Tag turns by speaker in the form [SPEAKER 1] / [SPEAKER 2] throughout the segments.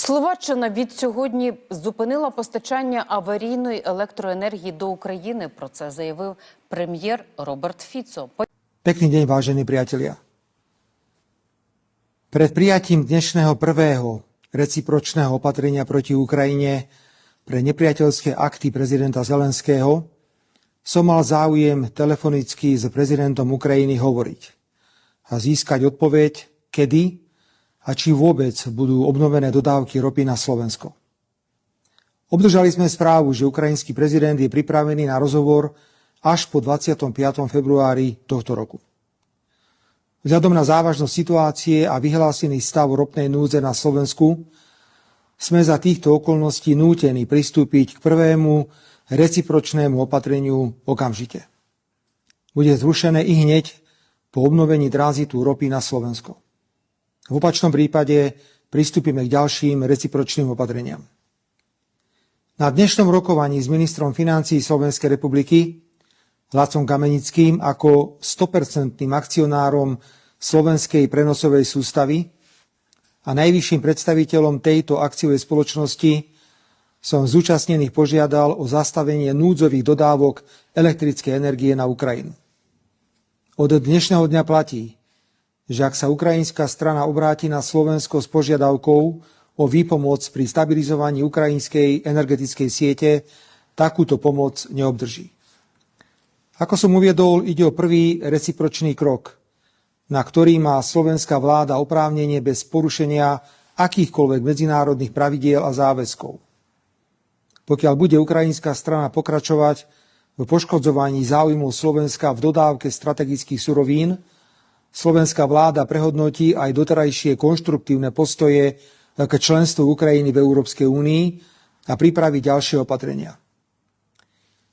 [SPEAKER 1] Словаччина від сьогодні зупинила постачання аварійної електроенергії до України. Про це заявив прем'єр Роберт Фіцо.
[SPEAKER 2] Pekný deň, vážení priatelia. Pred prijatím dnešného prvého recipročného opatrenia proti Ukrajine pre nepriateľské akty prezidenta Zelenského som mal záujem telefonicky s prezidentom Ukrajiny hovoriť a získať odpoveď, kedy a či vôbec budú obnovené dodávky ropy na Slovensko. Obdržali sme správu, že ukrajinský prezident je pripravený na rozhovor až po 25. februári tohto roku. Vzhľadom na závažnosť situácie a vyhlásený stav ropnej núdze na Slovensku sme za týchto okolností nútení pristúpiť k prvému recipročnému opatreniu okamžite. Bude zrušené i hneď po obnovení tranzitu ropy na Slovensko. V opačnom prípade pristúpime k ďalším recipročným opatreniam. Na dnešnom rokovaní s ministrom financií Slovenskej republiky Lacom Kamenickým ako 100% akcionárom Slovenskej prenosovej sústavy a najvyšším predstaviteľom tejto akciovej spoločnosti som zúčastnených požiadal o zastavenie núdzových dodávok elektrickej energie na Ukrajinu. Od dnešného dňa platí, že ak sa ukrajinská strana obráti na Slovensko s požiadavkou o výpomoc pri stabilizovaní ukrajinskej energetickej siete, takúto pomoc neobdrží. Ako som uviedol, ide o prvý recipročný krok, na ktorý má slovenská vláda oprávnenie bez porušenia akýchkoľvek medzinárodných pravidiel a záväzkov. Pokiaľ bude ukrajinská strana pokračovať v poškodzovaní záujmov Slovenska v dodávke strategických surovín, slovenská vláda prehodnotí aj doterajšie konštruktívne postoje k členstvu Ukrajiny v Európskej únii a pripraví ďalšie opatrenia.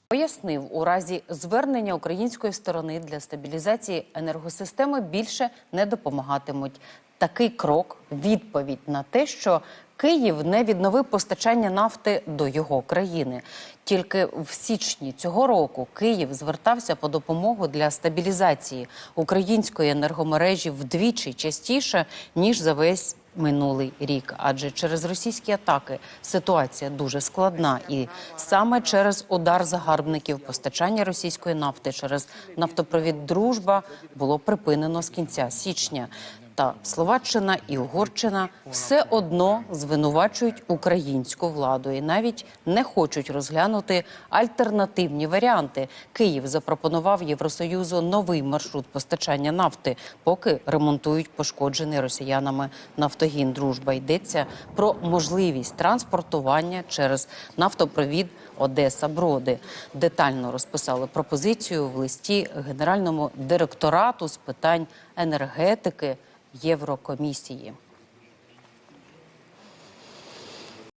[SPEAKER 1] Пояснив, у разі звернення української сторони для стабілізації енергосистеми більше не допомагатимуть. Такий крок – відповідь на те, що Київ не відновив постачання нафти до його країни. Тільки в січні цього року Київ звертався по допомогу для стабілізації української енергомережі вдвічі частіше, ніж за весь минулий рік. Адже через російські атаки ситуація дуже складна. І саме через удар загарбників постачання російської нафти через нафтопровід «Дружба» було припинено з кінця січня. Та Словаччина і Угорщина все одно звинувачують українську владу і навіть не хочуть розглянути альтернативні варіанти. Київ запропонував Євросоюзу новий маршрут постачання нафти, поки ремонтують пошкоджений росіянами нафтогін «Дружба». Йдеться про можливість транспортування через нафтопровід Одеса-Броди. Детально розписали пропозицію в листі Генеральному директорату з питань енергетики Єврокомісії.